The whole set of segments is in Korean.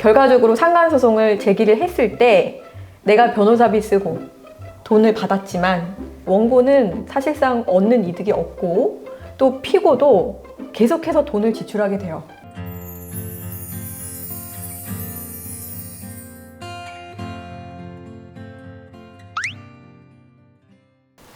결과적으로 상간소송을 제기를 했을 때 내가 변호사비 쓰고 돈을 받았지만 원고는 사실상 얻는 이득이 없고 또 피고도 계속해서 돈을 지출하게 돼요.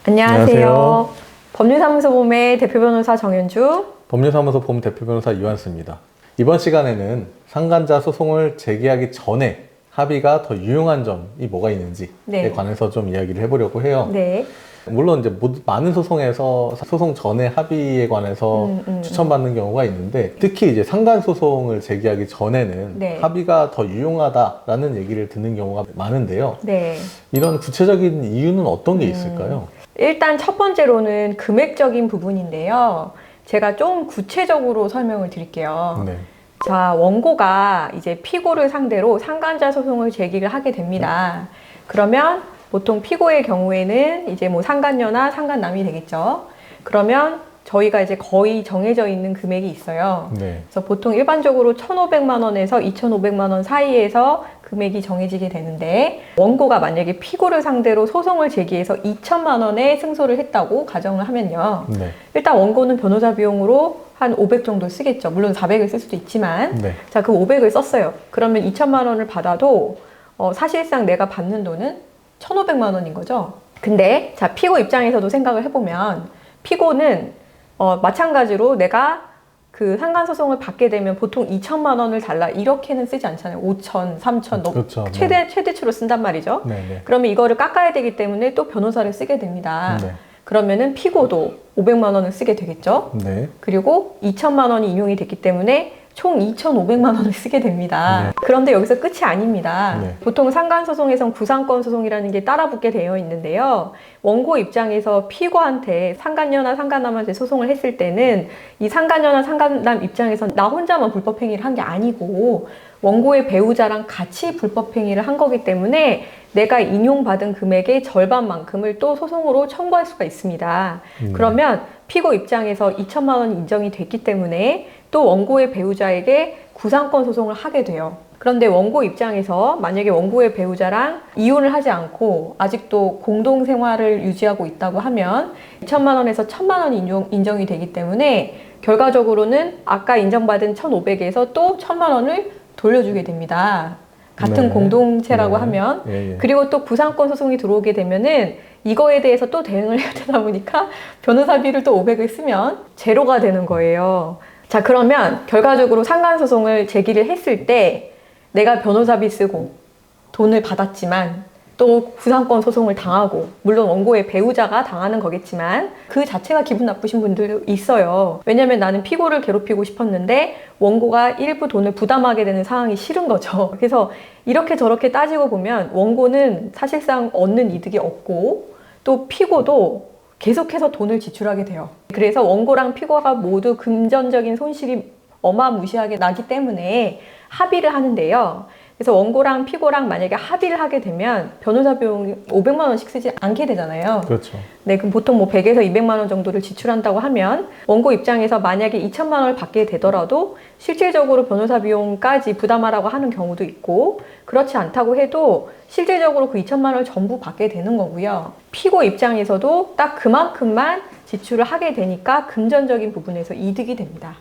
안녕하세요. 법률사무소 봄의 대표 변호사 정현주, 법률사무소 봄 대표 변호사 이완수입니다. 이번 시간에는 상간자 소송을 제기하기 전에 합의가 더 유용한 점이 뭐가 있는지에 관해서 좀 이야기를 해보려고 해요. 네. 물론 이제 많은 소송에서 소송 전에 합의에 관해서 추천받는 경우가 있는데, 특히 이제 상간 소송을 제기하기 전에는 합의가 더 유용하다라는 얘기를 듣는 경우가 많은데요. 이런 구체적인 이유는 어떤 게 있을까요? 일단 첫 번째로는 금액적인 부분인데요. 제가 좀 구체적으로 설명을 드릴게요. 자, 원고가 이제 피고를 상대로 상간자 소송을 제기를 하게 됩니다. 그러면 보통 피고의 경우에는 이제 뭐 상간녀나 상간남이 되겠죠. 그러면 저희가 이제 거의 정해져 있는 금액이 있어요. 그래서 보통 일반적으로 1,500만 원에서 2,500만 원 사이에서 금액이 정해지게 되는데, 원고가 만약에 피고를 상대로 소송을 제기해서 2천만 원에 승소를 했다고 가정을 하면요. 일단 원고는 변호사 비용으로 한 500 정도 쓰겠죠. 물론 400을 쓸 수도 있지만. 자, 그 500을 썼어요. 그러면 2천만 원을 받아도 사실상 내가 받는 돈은 1,500만 원인 거죠. 근데 자, 피고 입장에서도 생각을 해보면 피고는 마찬가지로 내가 그 상간소송을 받게 되면 보통 2천만 원을 달라 이렇게는 쓰지 않잖아요. 5천, 3천, 그렇죠. 최대치로 쓴단 말이죠. 그러면 이거를 깎아야 되기 때문에 또 변호사를 쓰게 됩니다. 그러면은 피고도 500만 원을 쓰게 되겠죠. 그리고 2천만 원이 인용이 됐기 때문에 총 2,500만 원을 쓰게 됩니다. 그런데 여기서 끝이 아닙니다. 보통 상간소송에선 구상권 소송이라는 게 따라붙게 되어 있는데요. 원고 입장에서 피고한테 상간녀나 상간남한테 소송을 했을 때는 이 상간녀나 상간남 입장에서 나 혼자만 불법행위를 한 게 아니고 원고의 배우자랑 같이 불법행위를 한 거기 때문에 내가 인용받은 금액의 절반만큼을 또 소송으로 청구할 수가 있습니다. 그러면 피고 입장에서 2천만 원이 인정이 됐기 때문에 또 원고의 배우자에게 구상권 소송을 하게 돼요. 그런데 원고 입장에서 만약에 원고의 배우자랑 이혼을 하지 않고 아직도 공동생활을 유지하고 있다고 하면 2천만 원에서 1,000만 원이 인정이 되기 때문에 결과적으로는 아까 인정받은 1,500에서 또 1,000만 원을 돌려주게 됩니다. 같은 공동체라고 하면. 그리고 또 구상권 소송이 들어오게 되면은 이거에 대해서 또 대응을 해야 되다 보니까 변호사비를 또 500을 쓰면 제로가 되는 거예요. 자, 그러면 결과적으로 상간소송을 제기를 했을 때 내가 변호사비 쓰고 돈을 받았지만 또 구상권 소송을 당하고, 물론 원고의 배우자가 당하는 거겠지만 그 자체가 기분 나쁘신 분들도 있어요. 왜냐면 나는 피고를 괴롭히고 싶었는데 원고가 일부 돈을 부담하게 되는 상황이 싫은 거죠. 그래서 이렇게 저렇게 따지고 보면 원고는 사실상 얻는 이득이 없고 또 피고도 계속해서 돈을 지출하게 돼요. 그래서 원고랑 피고가 모두 금전적인 손실이 어마무시하게 나기 때문에 합의를 하는데요. 그래서 원고랑 피고랑 만약에 합의를 하게 되면 변호사 비용 500만 원씩 쓰지 않게 되잖아요. 그렇죠. 네, 그럼 보통 뭐 100에서 200만 원 정도를 지출한다고 하면 원고 입장에서 만약에 2천만 원을 받게 되더라도 실질적으로 변호사 비용까지 부담하라고 하는 경우도 있고, 그렇지 않다고 해도 실질적으로 그 2천만 원을 전부 받게 되는 거고요. 피고 입장에서도 딱 그만큼만 지출을 하게 되니까 금전적인 부분에서 이득이 됩니다.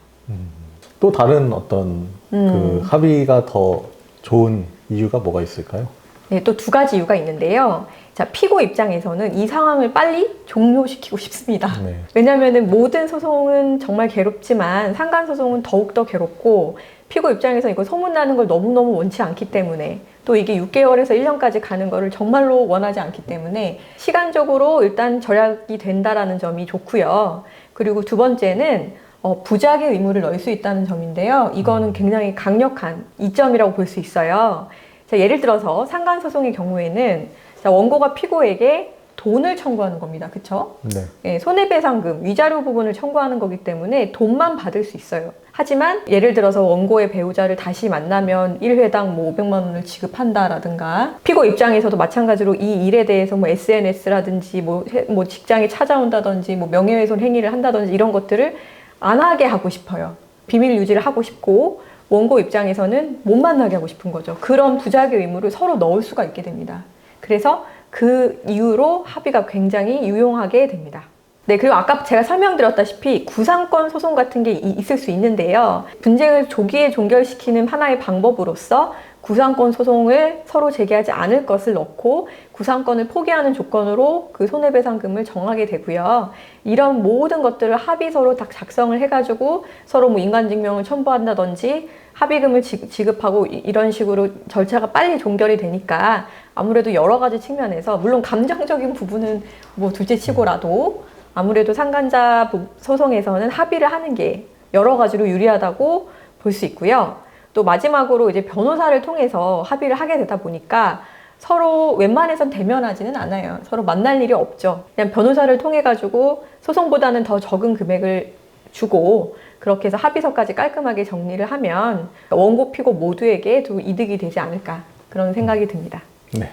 또 다른 어떤 그 합의가 더 좋은 이유가 뭐가 있을까요? 네, 또 두 가지 이유가 있는데요. 자, 피고 입장에서는 이 상황을 빨리 종료시키고 싶습니다. 왜냐하면 모든 소송은 정말 괴롭지만 상간소송은 더욱더 괴롭고, 피고 입장에서 이거 소문나는 걸 너무너무 원치 않기 때문에, 또 이게 6개월에서 1년까지 가는 거를 정말로 원하지 않기 때문에 시간적으로 일단 절약이 된다라는 점이 좋고요. 그리고 두 번째는 부작의 의무를 넣을 수 있다는 점인데요. 이거는 굉장히 강력한 이점이라고 볼 수 있어요. 자, 예를 들어서 상간소송의 경우에는 자, 원고가 피고에게 돈을 청구하는 겁니다. 그쵸? 네, 손해배상금, 위자료 부분을 청구하는 거기 때문에 돈만 받을 수 있어요. 하지만 예를 들어서 원고의 배우자를 다시 만나면 1회당 뭐 500만 원을 지급한다라든가, 피고 입장에서도 마찬가지로 이 일에 대해서 뭐 SNS라든지 뭐 직장에 찾아온다든지 뭐 명예훼손 행위를 한다든지 이런 것들을 안 하게 하고 싶어요. 비밀 유지를 하고 싶고, 원고 입장에서는 못 만나게 하고 싶은 거죠. 그런 부작용 의무를 서로 넣을 수가 있게 됩니다. 그래서 그 이유로 합의가 굉장히 유용하게 됩니다. 네, 그리고 아까 제가 설명드렸다시피 구상권 소송 같은 게 있을 수 있는데요. 분쟁을 조기에 종결시키는 하나의 방법으로서 구상권 소송을 서로 제기하지 않을 것을 넣고 구상권을 포기하는 조건으로 그 손해배상금을 정하게 되고요. 이런 모든 것들을 합의서로 다 작성을 해가지고 서로 뭐 인관증명을 첨부한다든지 합의금을 지급하고 이런 식으로 절차가 빨리 종결이 되니까 아무래도 여러 가지 측면에서 물론 감정적인 부분은 뭐 둘째 치고라도 아무래도 상간자 소송에서는 합의를 하는 게 여러 가지로 유리하다고 볼 수 있고요. 또 마지막으로 이제 변호사를 통해서 합의를 하게 되다 보니까 서로 웬만해선 대면하지는 않아요. 서로 만날 일이 없죠. 그냥 변호사를 통해 가지고 소송보다는 더 적은 금액을 주고 그렇게 해서 합의서까지 깔끔하게 정리를 하면 원고 피고 모두에게 도 이득이 되지 않을까 그런 생각이 듭니다. 네.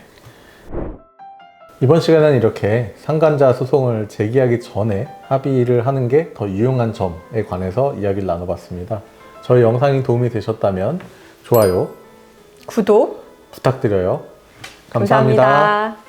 이번 시간은 이렇게 상간자 소송을 제기하기 전에 합의를 하는 게 더 유용한 점에 관해서 이야기를 나눠봤습니다. 저희 영상이 도움이 되셨다면 좋아요, 구독 부탁드려요. 감사합니다.